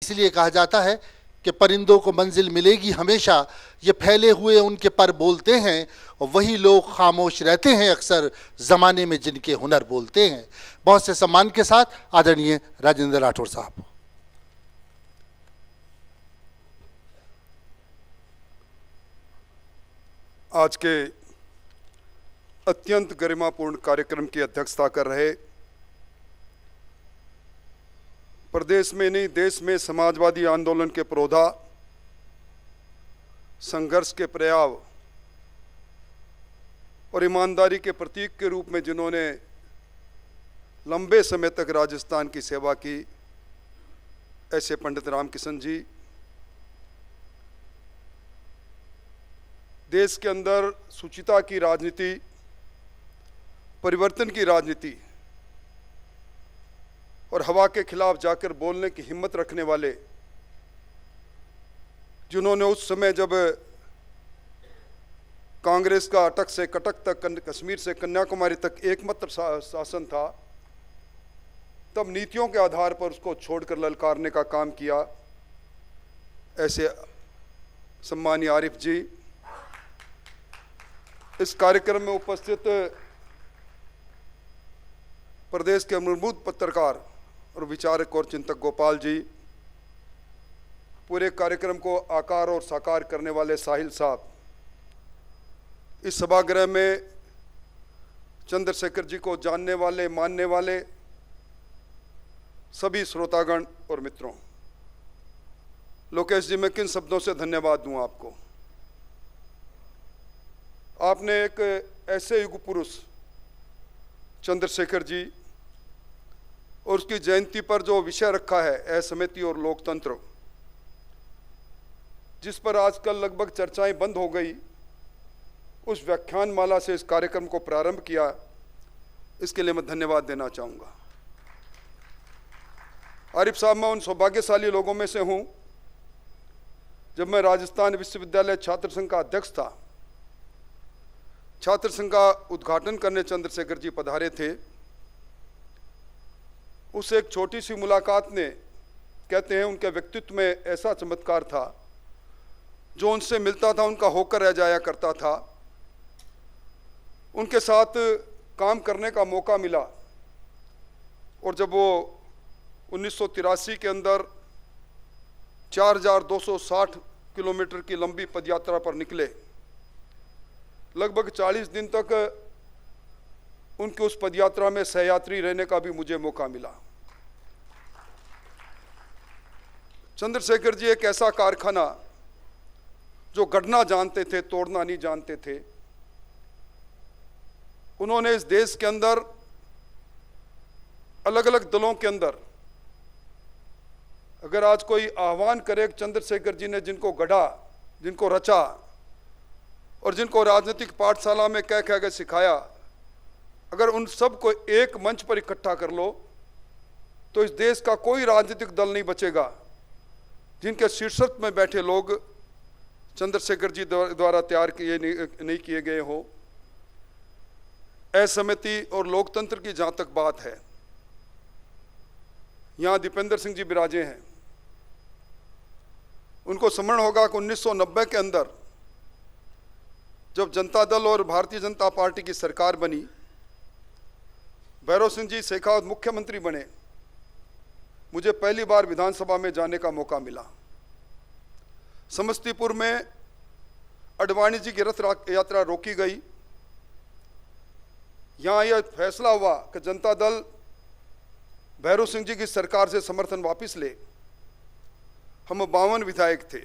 इसलिए कहा जाता है कि परिंदों को मंजिल मिलेगी हमेशा, ये फैले हुए उनके पर बोलते हैं और वही लोग खामोश रहते हैं अक्सर ज़माने में जिनके हुनर बोलते हैं। बहुत से सम्मान के साथ आदरणीय राजेंद्र राठौड़ साहब। आज के अत्यंत गरिमापूर्ण कार्यक्रम की अध्यक्षता कर रहे प्रदेश में नहीं देश में समाजवादी आंदोलन के पुरोधा, संघर्ष के पर्याय और ईमानदारी के प्रतीक के रूप में जिन्होंने लंबे समय तक राजस्थान की सेवा की, ऐसे पंडित रामकिशन जी देश के अंदर शुचिता की राजनीति, परिवर्तन की राजनीति और हवा के खिलाफ जाकर बोलने की हिम्मत रखने वाले, जिन्होंने उस समय जब कांग्रेस का अटक से कटक तक, कश्मीर से कन्याकुमारी तक एकमात्र शासन था, तब नीतियों के आधार पर उसको छोड़कर ललकारने का काम किया, ऐसे सम्मानीय आरिफ जी। इस कार्यक्रम में उपस्थित प्रदेश के मूलभूत पत्रकार और विचारक और चिंतक गोपाल जी, पूरे कार्यक्रम को आकार और साकार करने वाले साहिल साहब, इस सभागृह में चंद्रशेखर जी को जानने वाले, मानने वाले सभी श्रोतागण और मित्रों, लोकेश जी, मैं किन शब्दों से धन्यवाद दूं आपको। आपने एक ऐसे युग पुरुष चंद्रशेखर जी और उसकी जयंती पर जो विषय रखा है, असहमति और लोकतंत्र, जिस पर आजकल लगभग चर्चाएं बंद हो गई, उस व्याख्यान माला से इस कार्यक्रम को प्रारंभ किया, इसके लिए मैं धन्यवाद देना चाहूँगा। आरिफ साहब, मैं उन सौभाग्यशाली लोगों में से हूँ, जब मैं राजस्थान विश्वविद्यालय छात्र संघ का अध्यक्ष था, छात्र संघ का उद्घाटन करने चंद्रशेखर जी पधारे थे। उस एक छोटी सी मुलाकात ने, कहते हैं, उनके व्यक्तित्व में ऐसा चमत्कार था, जो उनसे मिलता था उनका होकर रह जाया करता था। उनके साथ काम करने का मौका मिला और जब वो 1983 के अंदर 4260 किलोमीटर की लंबी पदयात्रा पर निकले, लगभग 40 दिन तक उनकी उस पदयात्रा में सहयात्री रहने का भी मुझे मौका मिला। चंद्रशेखर जी एक ऐसा कारखाना जो गढ़ना जानते थे, तोड़ना नहीं जानते थे। उन्होंने इस देश के अंदर अलग अलग दलों के अंदर, अगर आज कोई आह्वान करे, चंद्रशेखर जी ने जिनको गढ़ा, जिनको रचा और जिनको राजनीतिक पाठशाला में कह कह के सिखाया, अगर उन सब को एक मंच पर इकट्ठा कर लो तो इस देश का कोई राजनीतिक दल नहीं बचेगा जिनके शीर्षक में बैठे लोग चंद्रशेखर जी द्वारा तैयार किए नहीं किए गए हो। असहमति और लोकतंत्र की जहां तक बात है, यहां दीपेंद्र सिंह जी विराजे हैं। उनको स्मरण होगा कि 1990 के अंदर जब जनता दल और भारतीय जनता पार्टी की सरकार बनी, भैरव सिंह जी शेखावत मुख्यमंत्री बने, मुझे पहली बार विधानसभा में जाने का मौका मिला। समस्तीपुर में अडवाणी जी की रथ यात्रा रोकी गई। यहां यह फैसला हुआ कि जनता दल भैरव सिंह जी की सरकार से समर्थन वापस ले। हम 52 विधायक थे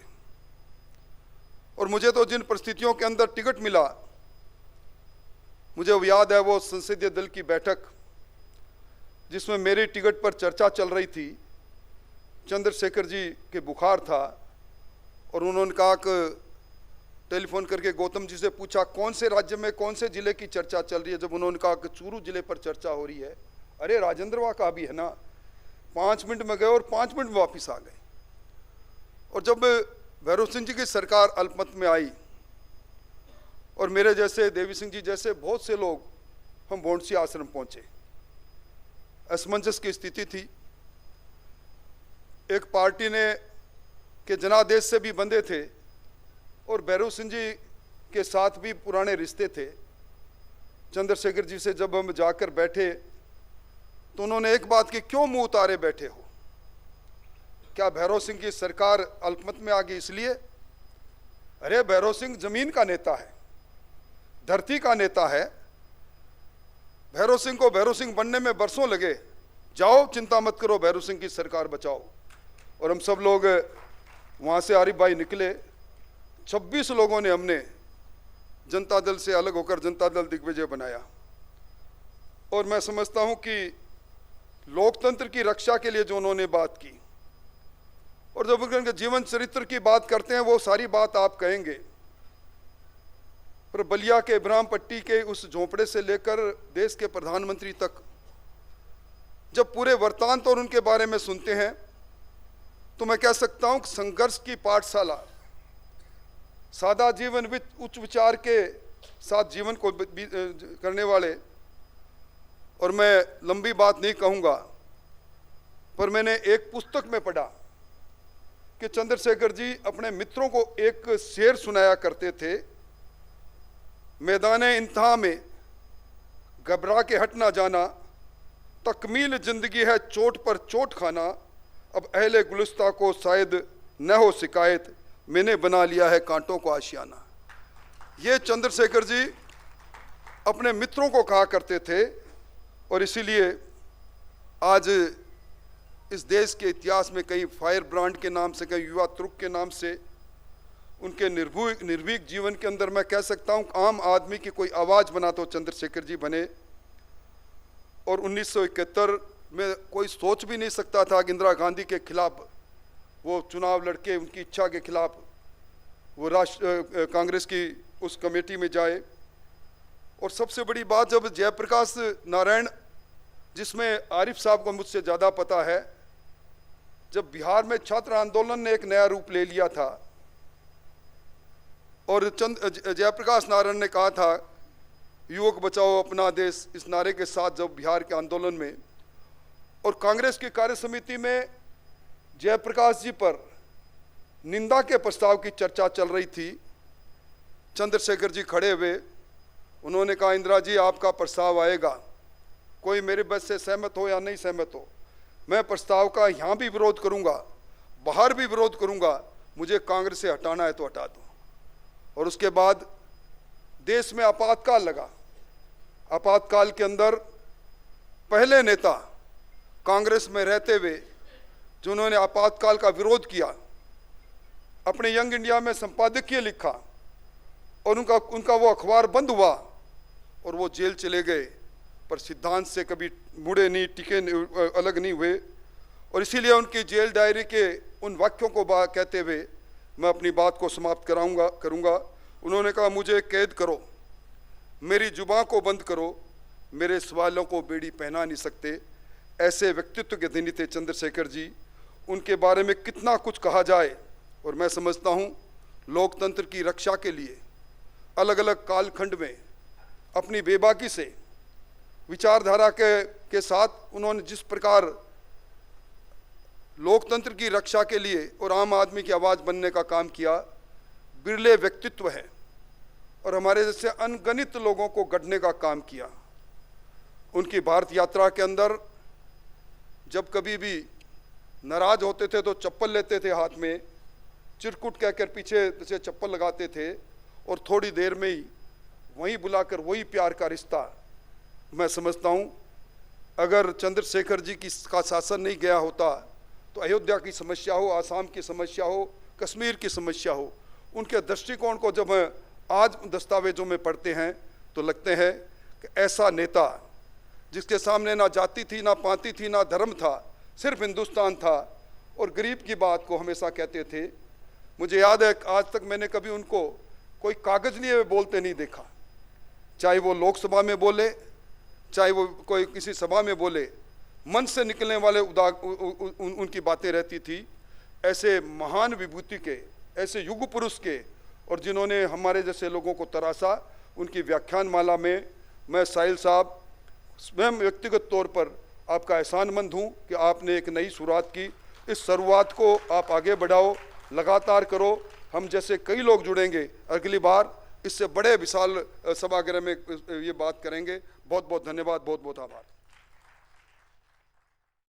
और मुझे तो जिन परिस्थितियों के अंदर टिकट मिला, मुझे याद है वो संसदीय दल की बैठक जिसमें मेरी टिकट पर चर्चा चल रही थी। चंद्रशेखर जी के बुखार था और उन्होंने कहा कि टेलीफोन करके गौतम जी से पूछा कौन से राज्य में, कौन से जिले की चर्चा चल रही है। जब उन्होंने कहा कि चूरू जिले पर चर्चा हो रही है, अरे राजेंद्रवा का भी है ना। 5 मिनट में गए और 5 मिनट में वापिस आ गए। और जब भैरव सिंह जी की सरकार अल्पमत में आई और मेरे जैसे, देवी सिंह जी जैसे बहुत से लोग, हम भोंडसी आश्रम पहुंचे। असमंजस की स्थिति थी। एक पार्टी ने के जनादेश से भी बंधे थे और भैरव सिंह जी के साथ भी पुराने रिश्ते थे। चंद्रशेखर जी से जब हम जाकर बैठे तो उन्होंने एक बात की, क्यों मुंह उतारे बैठे हो? क्या भैरव सिंह की सरकार अल्पमत में आ गई इसलिए? अरे भैरव सिंह जमीन का नेता है, धरती का नेता है। भैरव सिंह को भैरव सिंह बनने में बरसों लगे। जाओ, चिंता मत करो, भैरव सिंह की सरकार बचाओ। और हम सब लोग वहाँ से आरिफ भाई निकले, 26 लोगों ने हमने जनता दल से अलग होकर जनता दल दिग्विजय बनाया। और मैं समझता हूँ कि लोकतंत्र की रक्षा के लिए जो उन्होंने बात की, और जब उनके जीवन चरित्र की बात करते हैं वो सारी बात आप कहेंगे, पर बलिया के इब्राहिम पट्टी के उस झोंपड़े से लेकर देश के प्रधानमंत्री तक जब पूरे वृत्तांत और उनके बारे में सुनते हैं तो मैं कह सकता हूं कि संघर्ष की पाठशाला, सादा जीवन उच्च विचार के साथ जीवन को करने वाले। और मैं लंबी बात नहीं कहूँगा, पर मैंने एक पुस्तक में पढ़ा कि चंद्रशेखर जी अपने मित्रों को एक शेर सुनाया करते थे, मैदान इंतहा में घबरा के हट ना जाना, तकमील जिंदगी है चोट पर चोट खाना, अब अहले गुलिस्ता को शायद न हो शिकायत, मैंने बना लिया है कांटों को आशियाना। ये चंद्रशेखर जी अपने मित्रों को कहा करते थे। और इसीलिए आज इस देश के इतिहास में कहीं फायर ब्रांड के नाम से, कहीं युवा तुर्क के नाम से, उनके निर्भीक जीवन के अंदर मैं कह सकता हूँ आम आदमी की कोई आवाज़ बना तो चंद्रशेखर जी बने। और 1971 में कोई सोच भी नहीं सकता था कि इंदिरा गांधी के खिलाफ वो चुनाव लड़के, उनकी इच्छा के खिलाफ वो कांग्रेस की उस कमेटी में जाए। और सबसे बड़ी बात, जब जयप्रकाश नारायण, जिसमें आरिफ साहब को मुझसे ज़्यादा पता है, जब बिहार में छात्र आंदोलन ने एक नया रूप ले लिया था और जयप्रकाश नारायण ने कहा था युवक बचाओ अपना देश, इस नारे के साथ जब बिहार के आंदोलन में और कांग्रेस की कार्य समिति में जयप्रकाश जी पर निंदा के प्रस्ताव की चर्चा चल रही थी, चंद्रशेखर जी खड़े हुए, उन्होंने कहा इंदिरा जी आपका प्रस्ताव आएगा, कोई मेरे बात से सहमत हो या नहीं सहमत हो, मैं प्रस्ताव का यहाँ भी विरोध करूँगा, बाहर भी विरोध करूँगा, मुझे कांग्रेस से हटाना है तो हटा दो। और उसके बाद देश में आपातकाल लगा। आपातकाल के अंदर पहले नेता कांग्रेस में रहते हुए जिन्होंने आपातकाल का विरोध किया, अपने यंग इंडिया में संपादकीय लिखा और उनका वो अखबार बंद हुआ और वो जेल चले गए, पर सिद्धांत से कभी मुड़े नहीं, टिके नहीं, अलग नहीं हुए। और इसीलिए उनकी जेल डायरी के उन वाक्यों को कहते हुए मैं अपनी बात को समाप्त करूँगा। उन्होंने कहा मुझे कैद करो, मेरी जुबां को बंद करो, मेरे सवालों को बेड़ी पहना नहीं सकते। ऐसे व्यक्तित्व के धनी थे चंद्रशेखर जी। उनके बारे में कितना कुछ कहा जाए, और मैं समझता हूँ लोकतंत्र की रक्षा के लिए अलग अलग कालखंड में अपनी बेबाकी से विचारधारा के साथ उन्होंने जिस प्रकार लोकतंत्र की रक्षा के लिए और आम आदमी की आवाज़ बनने का काम किया, बिरले व्यक्तित्व है। और हमारे जैसे अनगणित लोगों को गढ़ने का काम किया। उनकी भारत यात्रा के अंदर जब कभी भी नाराज होते थे तो चप्पल लेते थे हाथ में, चिरकुट कहकर पीछे से चप्पल लगाते थे और थोड़ी देर में ही वहीं बुलाकर वही प्यार का रिश्ता। मैं समझता हूँ अगर चंद्रशेखर जी का शासन नहीं गया होता तो अयोध्या की समस्या हो, आसाम की समस्या हो, कश्मीर की समस्या हो, उनके दृष्टिकोण को जब आज दस्तावेजों में पढ़ते हैं तो लगते हैं कि ऐसा नेता जिसके सामने ना जाति थी, ना पाति थी, ना धर्म था, सिर्फ हिंदुस्तान था और गरीब की बात को हमेशा कहते थे। मुझे याद है आज तक मैंने कभी उनको कोई कागज लिए हुए बोलते नहीं देखा, चाहे वो लोकसभा में बोले, चाहे वो कोई किसी सभा में बोले, मन से निकलने वाले उनकी बातें रहती थी। ऐसे महान विभूति के, ऐसे युग पुरुष के, और जिन्होंने हमारे जैसे लोगों को तराशा, उनकी व्याख्यान माला में मैं साहिल साहब स्वयं व्यक्तिगत तौर पर आपका एहसानमंद हूँ कि आपने एक नई शुरुआत की इस शुरुआत को आप आगे बढ़ाओ, लगातार करो। हम जैसे कई लोग जुड़ेंगे, अगली बार इससे बड़े विशाल सभागृह में ये बात करेंगे। बहुत बहुत धन्यवाद, बहुत बहुत आभार।